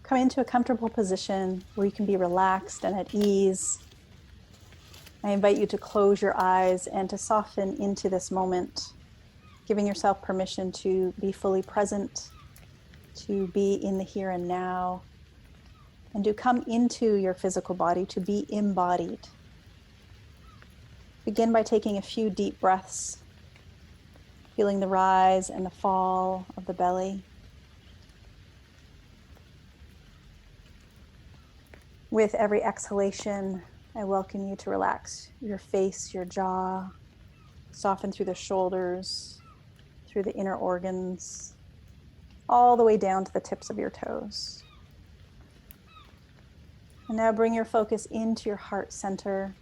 Come into a comfortable position where you can be relaxed and at ease. I invite you to close your eyes and to soften into this moment, giving yourself permission to be fully present, to be in the here and now, and to come into your physical body, to be embodied. Begin by taking a few deep breaths, feeling the rise and the fall of the belly. With every exhalation, I welcome you to relax your face, your jaw, soften through the shoulders, through the inner organs, all the way down to the tips of your toes. And now bring your focus into your heart center,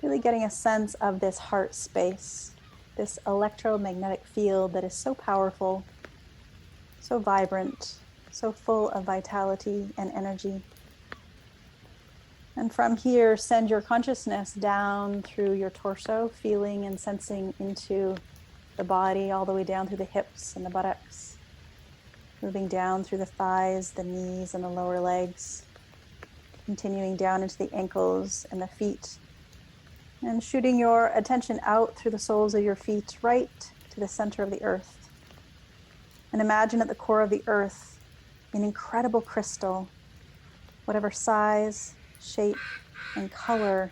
really getting a sense of this heart space, this electromagnetic field that is so powerful, so vibrant, so full of vitality and energy. And from here, send your consciousness down through your torso, feeling and sensing into the body, all the way down through the hips and the buttocks, moving down through the thighs, the knees, and the lower legs, continuing down into the ankles and the feet, and shooting your attention out through the soles of your feet, right to the center of the earth. And imagine at the core of the earth an incredible crystal, whatever size, shape, and color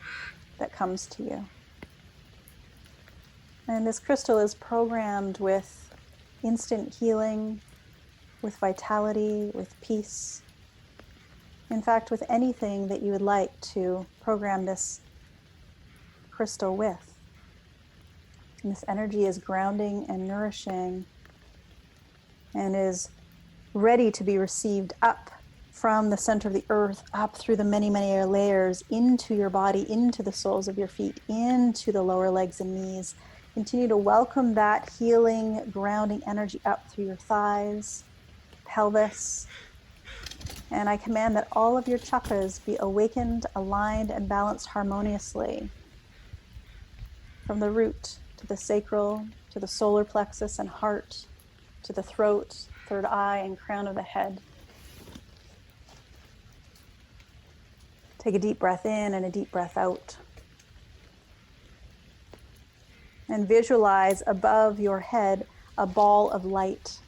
that comes to you. And this crystal is programmed with instant healing, with vitality, with peace. In fact, with anything that you would like to program this crystal with. And this energy is grounding and nourishing and is ready to be received up from the center of the earth, up through the many, many layers, into your body, into the soles of your feet, into the lower legs and knees. Continue to welcome that healing, grounding energy up through your thighs, pelvis. And I command that all of your chakras be awakened, aligned, and balanced harmoniously. From the root to the sacral, to the solar plexus and heart, to the throat, third eye, and crown of the head. Take a deep breath in and a deep breath out. And visualize above your head a ball of light.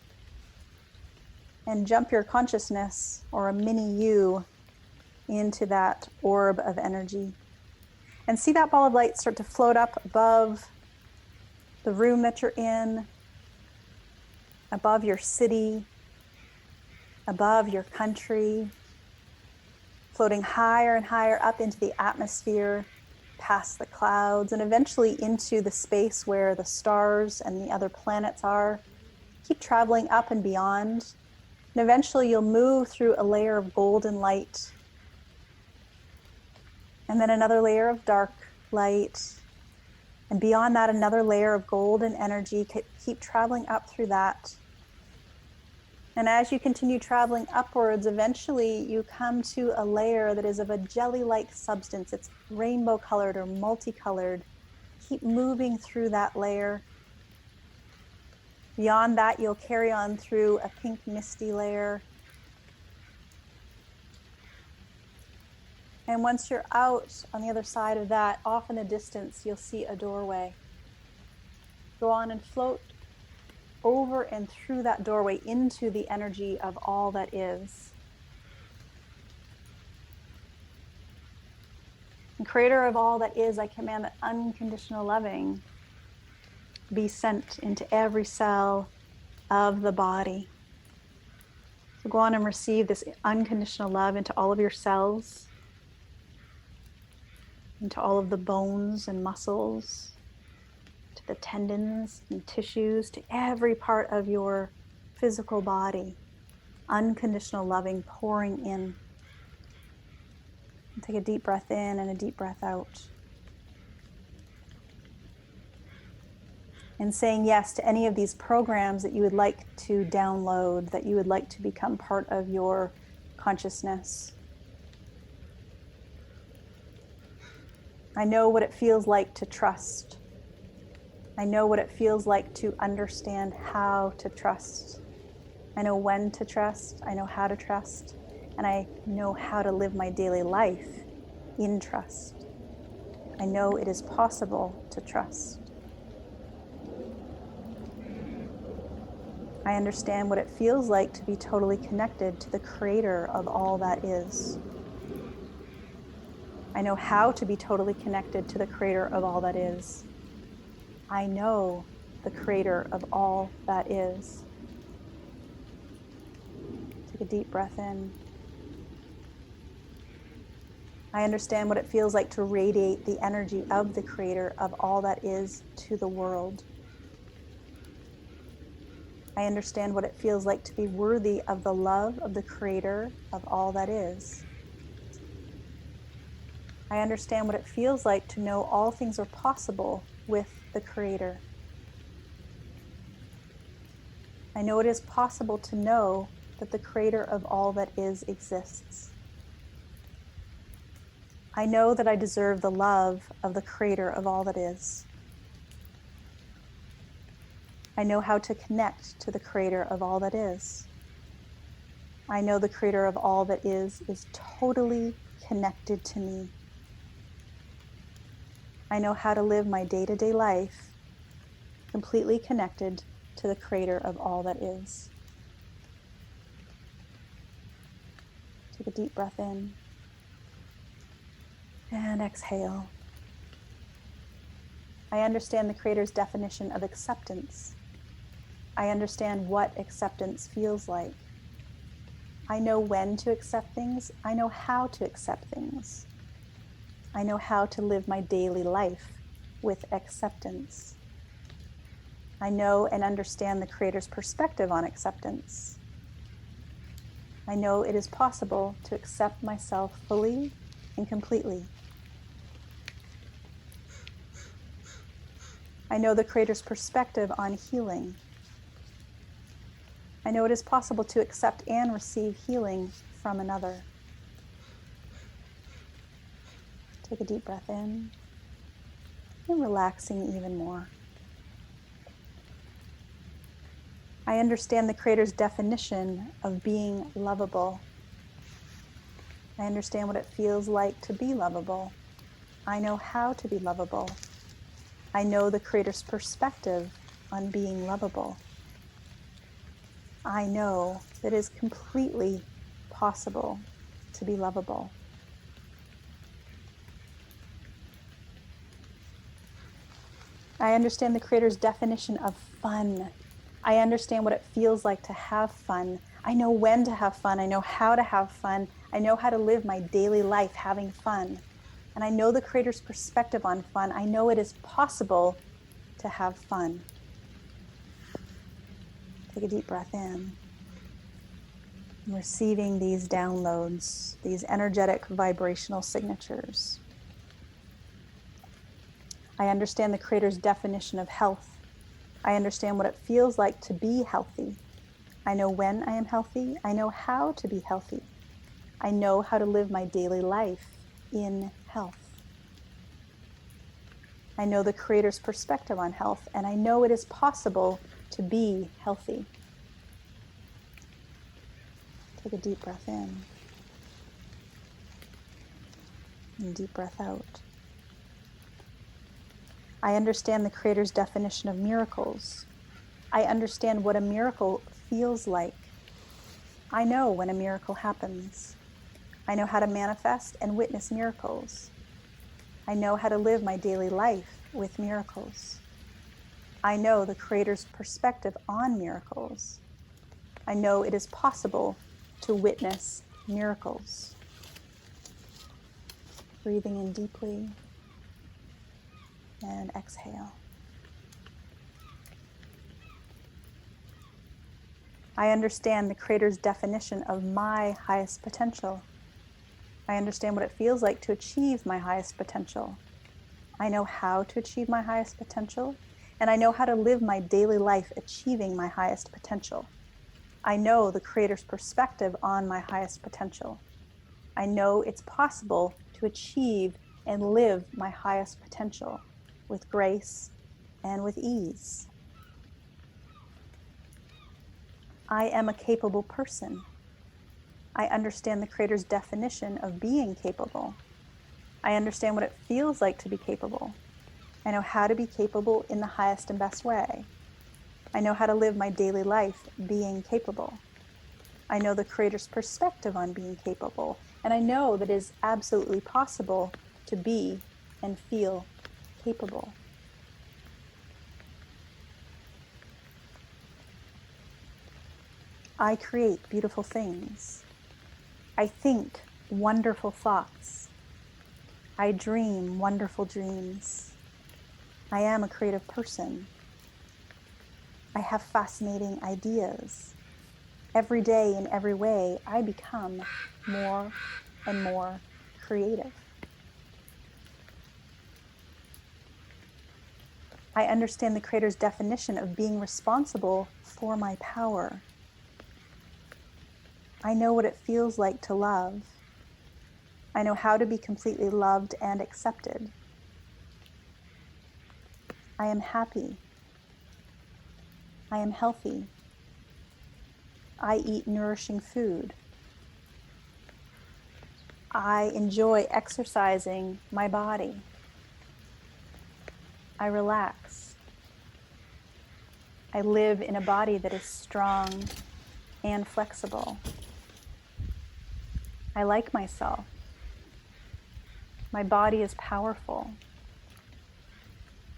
And jump your consciousness, or a mini you, into that orb of energy. And see that ball of light start to float up above the room that you're in, above your city, above your country, floating higher and higher up into the atmosphere, past the clouds, and eventually into the space where the stars and the other planets are. Keep traveling up and beyond. And eventually you'll move through a layer of golden light. And then another layer of dark light. And beyond that, another layer of golden energy. Keep traveling up through that. And as you continue traveling upwards, eventually you come to a layer that is of a jelly-like substance. It's rainbow colored or multicolored. Keep moving through that layer. Beyond that, you'll carry on through a pink misty layer. And once you're out on the other side of that, off in the distance, you'll see a doorway. Go on and float over and through that doorway into the energy of all that is. And creator of all that is, I command that unconditional loving be sent into every cell of the body. So go on and receive this unconditional love into all of your cells, into all of the bones and muscles, to the tendons and tissues, to every part of your physical body. Unconditional loving pouring in. And take a deep breath in and a deep breath out. And saying yes to any of these programs that you would like to download, that you would like to become part of your consciousness. I know what it feels like to trust. I know what it feels like to understand how to trust. I know when to trust, I know how to trust, and I know how to live my daily life in trust. I know it is possible to trust. I understand what it feels like to be totally connected to the creator of all that is. I know how to be totally connected to the creator of all that is. I know the creator of all that is. Take a deep breath in. I understand what it feels like to radiate the energy of the creator of all that is to the world. I understand what it feels like to be worthy of the love of the creator of all that is. I understand what it feels like to know all things are possible with the creator. I know it is possible to know that the creator of all that is exists. I know that I deserve the love of the creator of all that is. I know how to connect to the creator of all that is. I know the creator of all that is totally connected to me. I know how to live my day-to-day life completely connected to the creator of all that is. Take a deep breath in and exhale. I understand the creator's definition of acceptance. I understand what acceptance feels like. I know when to accept things. I know how to accept things. I know how to live my daily life with acceptance. I know and understand the creator's perspective on acceptance. I know it is possible to accept myself fully and completely. I know the creator's perspective on healing. I know it is possible to accept and receive healing from another. Take a deep breath in and relaxing even more. I understand the creator's definition of being lovable. I understand what it feels like to be lovable. I know how to be lovable. I know the creator's perspective on being lovable. I know that it is completely possible to be lovable. I understand the creator's definition of fun. I understand what it feels like to have fun. I know when to have fun. I know how to have fun. I know how to live my daily life having fun. And I know the creator's perspective on fun. I know it is possible to have fun. Take a deep breath in. I'm receiving these downloads, these energetic vibrational signatures. I understand the creator's definition of health. I understand what it feels like to be healthy. I know when I am healthy. I know how to be healthy. I know how to live my daily life in health. I know the creator's perspective on health, and I know it is possible to be healthy. Take a deep breath in and deep breath out. I understand the creator's definition of miracles. I understand what a miracle feels like. I know when a miracle happens. I know how to manifest and witness miracles. I know how to live my daily life with miracles. I know the creator's perspective on miracles. I know it is possible to witness miracles. Breathing in deeply and exhale. I understand the creator's definition of my highest potential. I understand what it feels like to achieve my highest potential. I know how to achieve my highest potential, and I know how to live my daily life achieving my highest potential. I know the creator's perspective on my highest potential. I know it's possible to achieve and live my highest potential with grace and with ease. I am a capable person. I understand the Creator's definition of being capable. I understand what it feels like to be capable. I know how to be capable in the highest and best way. I know how to live my daily life being capable. I know the Creator's perspective on being capable, and I know that it is absolutely possible to be and feel capable. I create beautiful things. I think wonderful thoughts. I dream wonderful dreams. I am a creative person. I have fascinating ideas. Every day, in every way, I become more and more creative. I understand the Creator's definition of being responsible for my power. I know what it feels like to love. I know how to be completely loved and accepted. I am happy. I am healthy. I eat nourishing food. I enjoy exercising my body. I relax. I live in a body that is strong and flexible. I like myself. My body is powerful.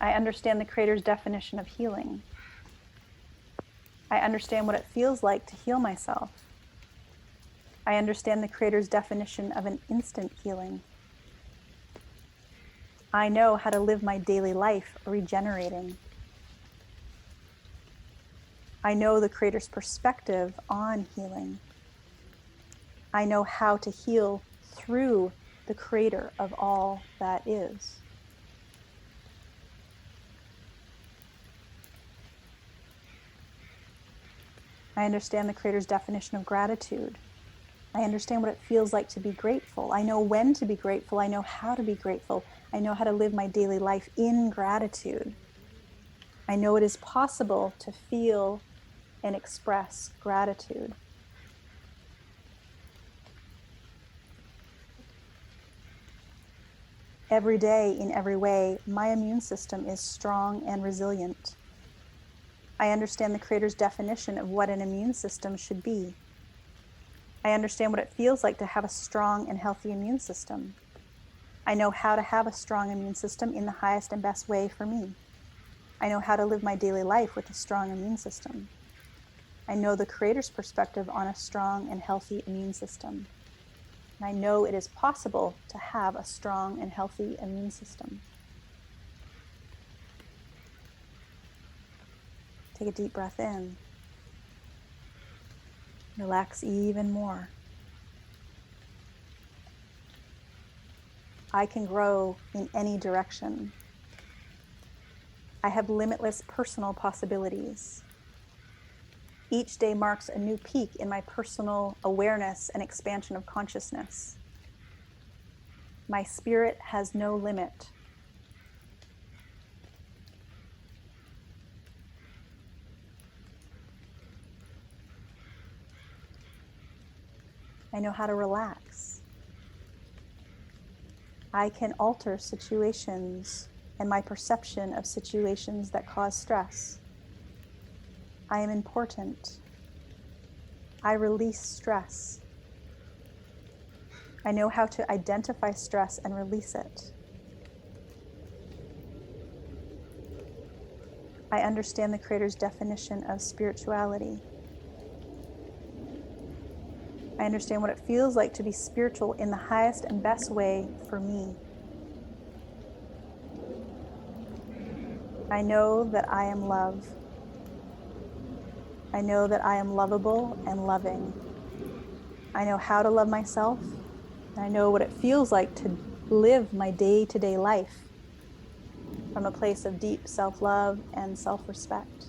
I understand the Creator's definition of healing. I understand what it feels like to heal myself. I understand the Creator's definition of an instant healing. I know how to live my daily life regenerating. I know the Creator's perspective on healing. I know how to heal through the Creator of all that is. I understand the Creator's definition of gratitude. I understand what it feels like to be grateful. I know when to be grateful. I know how to be grateful. I know how to live my daily life in gratitude. I know it is possible to feel and express gratitude. Every day, in every way, my immune system is strong and resilient. I understand the Creator's definition of what an immune system should be. I understand what it feels like to have a strong and healthy immune system. I know how to have a strong immune system in the highest and best way for me. I know how to live my daily life with a strong immune system. I know the Creator's perspective on a strong and healthy immune system. And I know it is possible to have a strong and healthy immune system. Take a deep breath in. Relax even more. I can grow in any direction. I have limitless personal possibilities. Each day marks a new peak in my personal awareness and expansion of consciousness. My spirit has no limit. I know how to relax. I can alter situations and my perception of situations that cause stress. I am important. I release stress. I know how to identify stress and release it. I understand the Creator's definition of spirituality. I understand what it feels like to be spiritual in the highest and best way for me. I know that I am love. I know that I am lovable and loving. I know how to love myself. I know what it feels like to live my day-to-day life from a place of deep self-love and self-respect.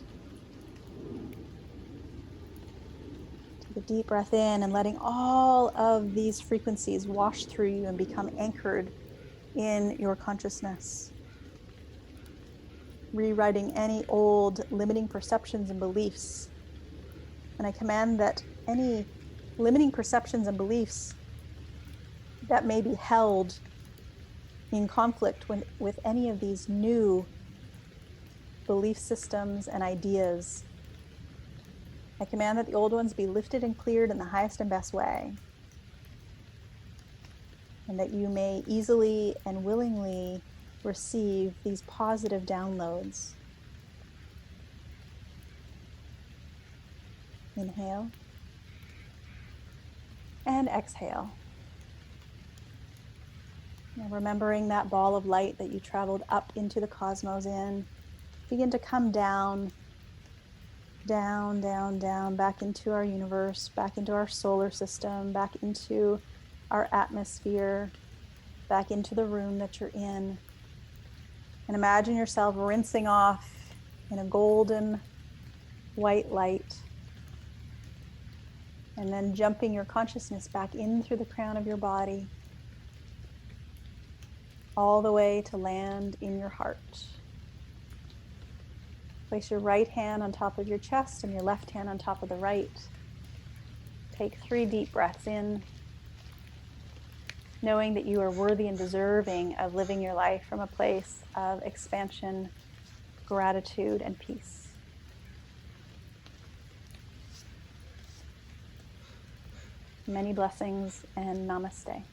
Take a deep breath in and letting all of these frequencies wash through you and become anchored in your consciousness. Rewriting any old limiting perceptions and beliefs And I command that any limiting perceptions and beliefs that may be held in conflict with any of these new belief systems and ideas, I command that the old ones be lifted and cleared in the highest and best way, and that you may easily and willingly receive these positive downloads. Inhale and exhale. Now, remembering that ball of light that you traveled up into the cosmos in, begin to come down, down, down, down, back into our universe, back into our solar system, back into our atmosphere, back into the room that you're in. And imagine yourself rinsing off in a golden white light, and then jumping your consciousness back in through the crown of your body, all the way to land in your heart. Place your right hand on top of your chest and your left hand on top of the right. Take 3 deep breaths in, knowing that you are worthy and deserving of living your life from a place of expansion, gratitude, and peace. Many blessings and namaste.